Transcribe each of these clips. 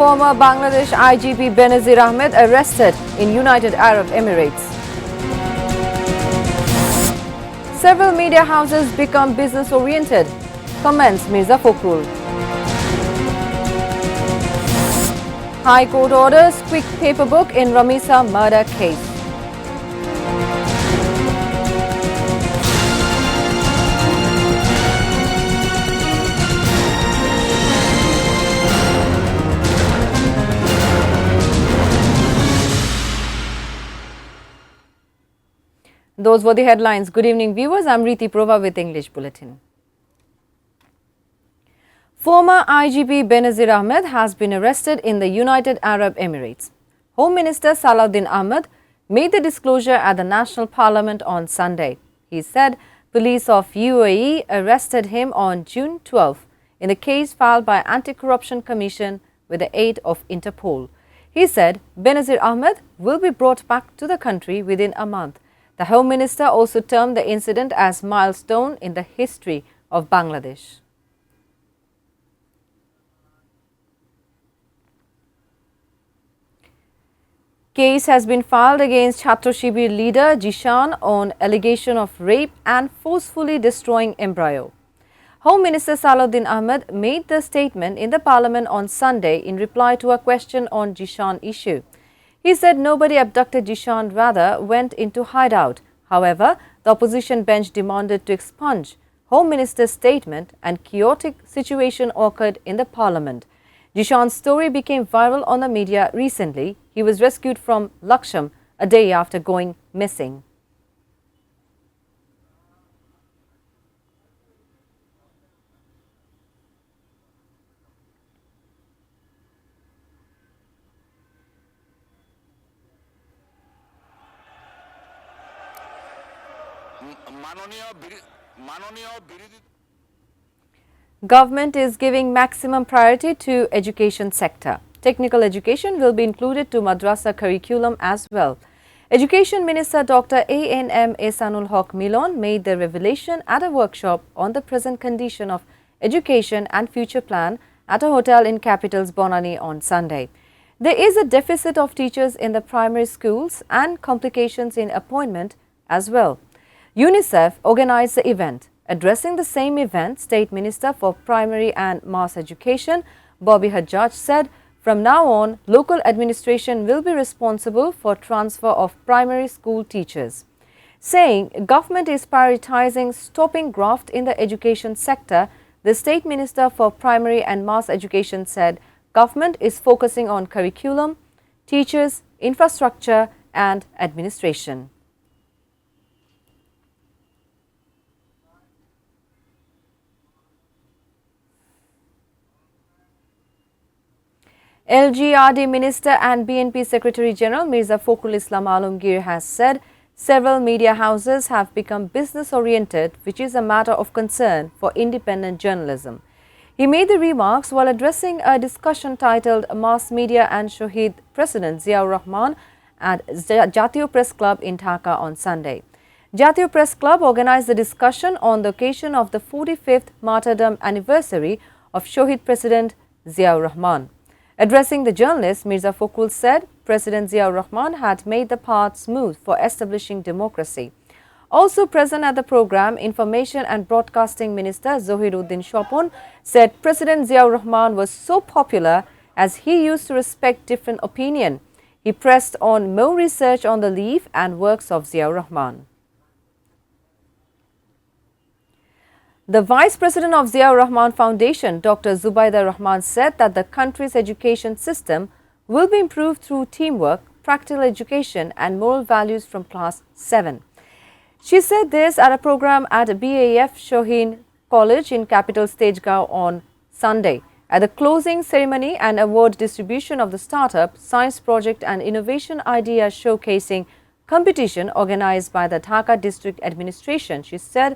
Former Bangladesh IGP Benazir Ahmed arrested in United Arab Emirates. Several media houses become business-oriented, comments Mirza Fakhrul. High Court orders quick paper book in Ramisa murder case. Those were the headlines. Good evening, viewers. I'm Riti Prova with English Bulletin. Former IGP Benazir Ahmed has been arrested in the United Arab Emirates. Home Minister Salahuddin Ahmed made the disclosure at the National Parliament on Sunday. He said police of UAE arrested him on June 12 in a case filed by Anti-Corruption Commission with the aid of Interpol. He said Benazir Ahmed will be brought back to the country within a month. The Home Minister also termed the incident as a milestone in the history of Bangladesh. Case has been filed against Chhatra Shibir leader Jishan on allegation of rape and forcefully destroying embryo. Home Minister Salahuddin Ahmed made the statement in the Parliament on Sunday in reply to a question on Jishan issue. He said nobody abducted Jishan, rather went into hideout. However, the opposition bench demanded to expunge Home Minister's statement and chaotic situation occurred in the Parliament. Jishan's story became viral on the media recently. He was rescued from Laksham a day after going missing. Government is giving maximum priority to education sector. Technical education will be included to madrasa curriculum as well. Education Minister Dr. ANM Ehsanul Haq Milon made the revelation at a workshop on the present condition of education and future plan at a hotel in capital's Bonani on Sunday. There is a deficit of teachers in the primary schools and complications in appointment as well. UNICEF organized the event. Addressing the same event, State Minister for Primary and Mass Education, Bobby Hajjaj, said from now on, local administration will be responsible for transfer of primary school teachers. Saying government is prioritizing stopping graft in the education sector, the State Minister for Primary and Mass Education said government is focusing on curriculum, teachers, infrastructure and administration. LGRD Minister and BNP Secretary General Mirza Fakhrul Islam Alamgir has said several media houses have become business-oriented, which is a matter of concern for independent journalism. He made the remarks while addressing a discussion titled Mass Media and Shohid President Ziaur Rahman at Jatiyo Press Club in Dhaka on Sunday. Jatiyo Press Club organized the discussion on the occasion of the 45th martyrdom anniversary of Shohid President Ziaur Rahman. Addressing the journalists, Mirza Fakhrul said President Ziaur Rahman had made the path smooth for establishing democracy. Also present at the program, Information and Broadcasting Minister Zohiruddin Shopon said President Ziaur Rahman was so popular as he used to respect different opinion. He pressed on more research on the life and works of Ziaur Rahman. The Vice President of Ziaur Rahman Foundation, Dr. Zubaida Rahman, said that the country's education system will be improved through teamwork, practical education and moral values from class 7. She said this at a program at BAF Shohin College in capital Stagegao on Sunday. At the closing ceremony and award distribution of the Startup, Science Project and Innovation Idea Showcasing competition organized by the Dhaka District Administration, she said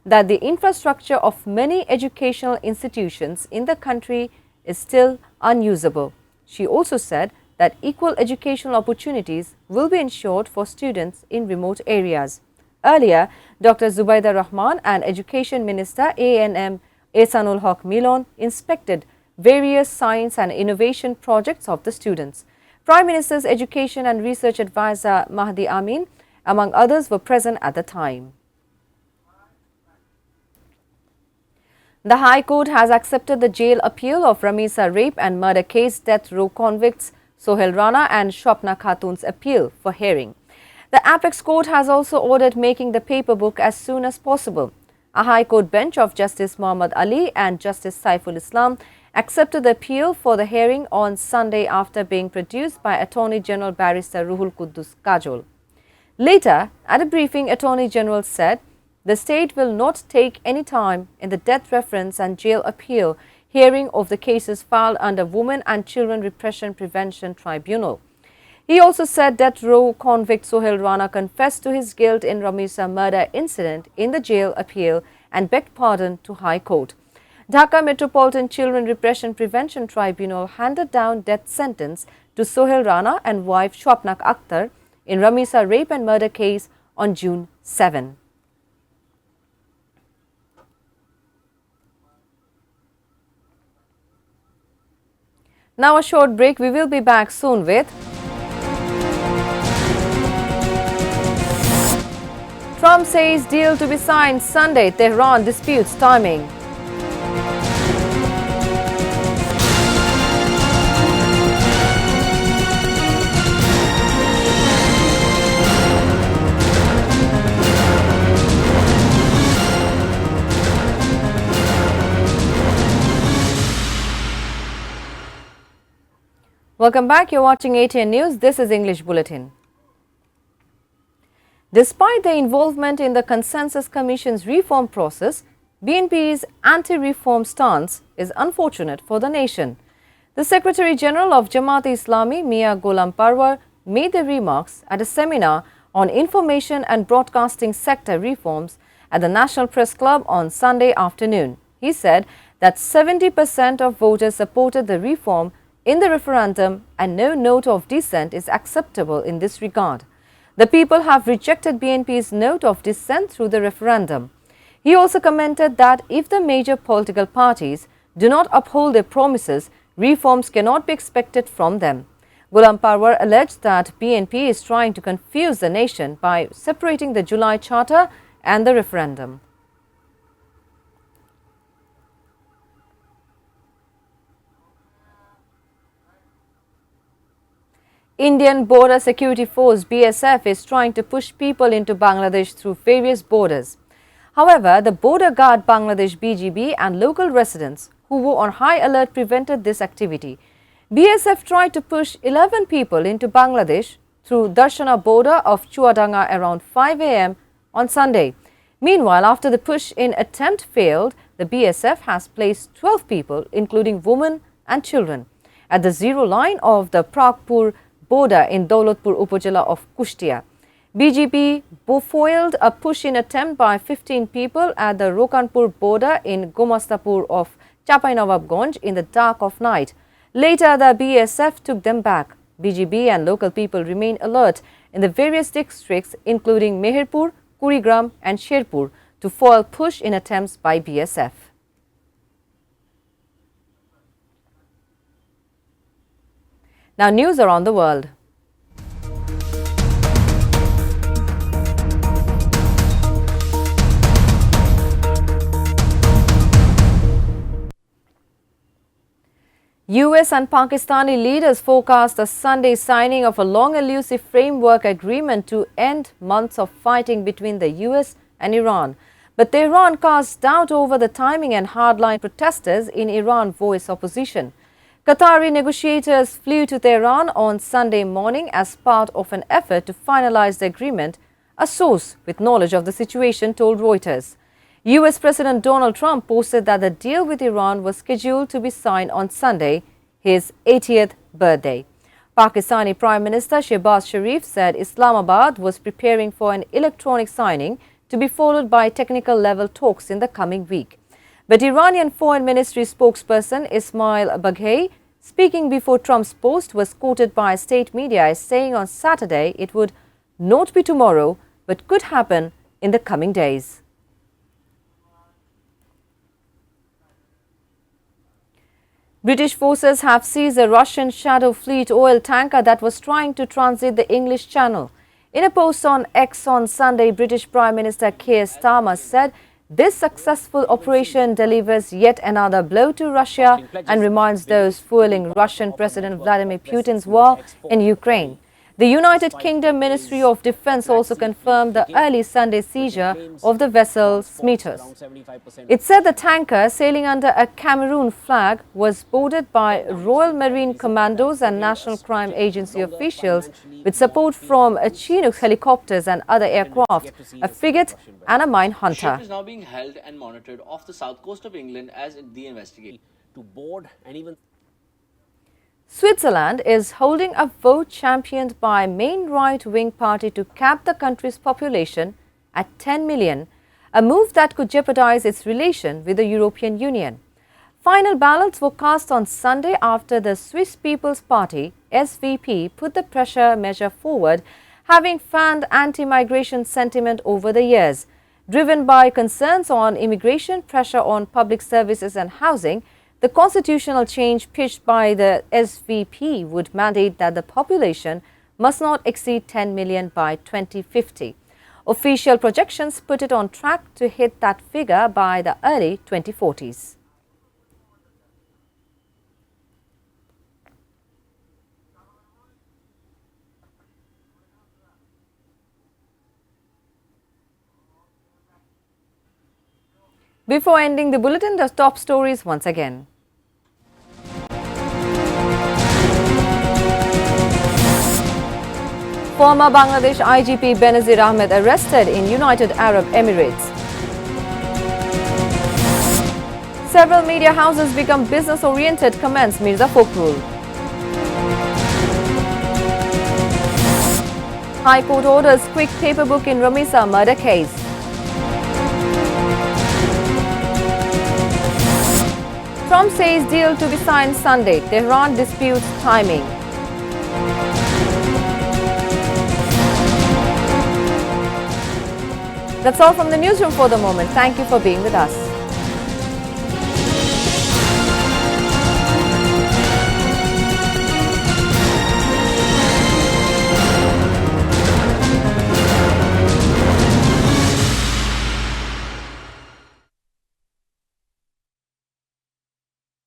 that the infrastructure of many educational institutions in the country is still unusable. She also said that equal educational opportunities will be ensured for students in remote areas. Earlier, Dr. Zubaida Rahman and Education Minister ANM Ehsanul Haq Milon inspected various science and innovation projects of the students. Prime Minister's Education and Research Advisor Mahdi Amin, among others, were present at the time. The High Court has accepted the jail appeal of Ramisa rape and murder case death row convicts Sohail Rana and Swapna Khatun's appeal for hearing. The Apex Court has also ordered making the paper book as soon as possible. A High Court bench of Justice Muhammad Ali and Justice Saiful Islam accepted the appeal for the hearing on Sunday after being produced by Attorney General Barrister Ruhul Quddus Kajol. Later, at a briefing, Attorney General said, the state will not take any time in the death reference and jail appeal hearing of the cases filed under Women and Children Repression Prevention Tribunal. He also said death row convict Sohail Rana confessed to his guilt in Ramisa murder incident in the jail appeal and begged pardon to High Court. Dhaka Metropolitan Children Repression Prevention Tribunal handed down death sentence to Sohail Rana and wife Swapna Akhtar in Ramisa rape and murder case on June 7. Now a short break. We will be back soon with Trump says deal to be signed Sunday. Tehran disputes timing. Welcome back. You're watching ATN News. This is English Bulletin. Despite their involvement in the Consensus Commission's reform process, BNP's anti-reform stance is unfortunate for the nation. The Secretary General of Jamaat-e-Islami, Mia Ghulam Parwar, made the remarks at a seminar on information and broadcasting sector reforms at the National Press Club on Sunday afternoon. He said that 70% of voters supported the reform in the referendum and no note of dissent is acceptable in this regard. The people have rejected BNP's note of dissent through the referendum. He also commented that if the major political parties do not uphold their promises, reforms cannot be expected from them. Ghulam Parwar alleged that BNP is trying to confuse the nation by separating the July Charter and the referendum. Indian Border Security Force BSF is trying to push people into Bangladesh through various borders. However, the border guard Bangladesh BGB and local residents who were on high alert prevented this activity. BSF tried to push 11 people into Bangladesh through Darshana border of Chuadanga around 5 a.m. on Sunday. Meanwhile, after the push-in attempt failed, the BSF has placed 12 people, including women and children, at the zero line of the Pragpur border in Daulatpur Upazila of Kushtia. BGP foiled a push-in attempt by 15 people at the Rokanpur border in Gomastapur of Chapainawabganj in the dark of night. Later, the BSF took them back. BGB and local people remain alert in the various districts including Meherpur, Kurigram and Sherpur to foil push-in attempts by BSF. Now news around the world. US and Pakistani leaders forecast a Sunday signing of a long elusive framework agreement to end months of fighting between the US and Iran. But Tehran casts doubt over the timing and hardline protesters in Iran voice opposition. Qatari negotiators flew to Tehran on Sunday morning as part of an effort to finalize the agreement, a source with knowledge of the situation told Reuters. US President Donald Trump posted that the deal with Iran was scheduled to be signed on Sunday, his 80th birthday. Pakistani Prime Minister Shehbaz Sharif said Islamabad was preparing for an electronic signing to be followed by technical-level talks in the coming week. But Iranian Foreign Ministry spokesperson Ismail Baghei, speaking before Trump's post, was quoted by state media as saying on Saturday it would not be tomorrow but could happen in the coming days. British forces have seized a Russian Shadow Fleet oil tanker that was trying to transit the English Channel. In a post on X on Sunday, British Prime Minister Keir Starmer said this successful operation delivers yet another blow to Russia and reminds those fueling Russian President Vladimir Putin's war in Ukraine. The United Kingdom Ministry of Defence also confirmed the early Sunday seizure of the vessel Smithers. It said the tanker, sailing under a Cameroon flag, was boarded by Royal Marine Commandos and National Crime Agency officials with support from Chinook helicopters and other aircraft, a frigate and a mine hunter. The ship is now being held and monitored off the south coast of England as the investigation. To board and even Switzerland is holding a vote championed by main right-wing party to cap the country's population at 10 million, a move that could jeopardize its relation with the European Union. Final ballots were cast on Sunday after the Swiss People's Party, SVP, put the pressure measure forward, having fanned anti-migration sentiment over the years. Driven by concerns on immigration, pressure on public services and housing, the constitutional change pitched by the SVP would mandate that the population must not exceed 10 million by 2050. Official projections put it on track to hit that figure by the early 2040s. Before ending the bulletin, the top stories once again. Former Bangladesh IGP Benazir Ahmed arrested in United Arab Emirates. Several media houses become business-oriented, comments Mirza Fakhrul. High Court orders quick paper book in Ramisa murder case. Trump says deal to be signed Sunday. Tehran disputes timing. That's all from the newsroom for the moment. Thank you for being with us.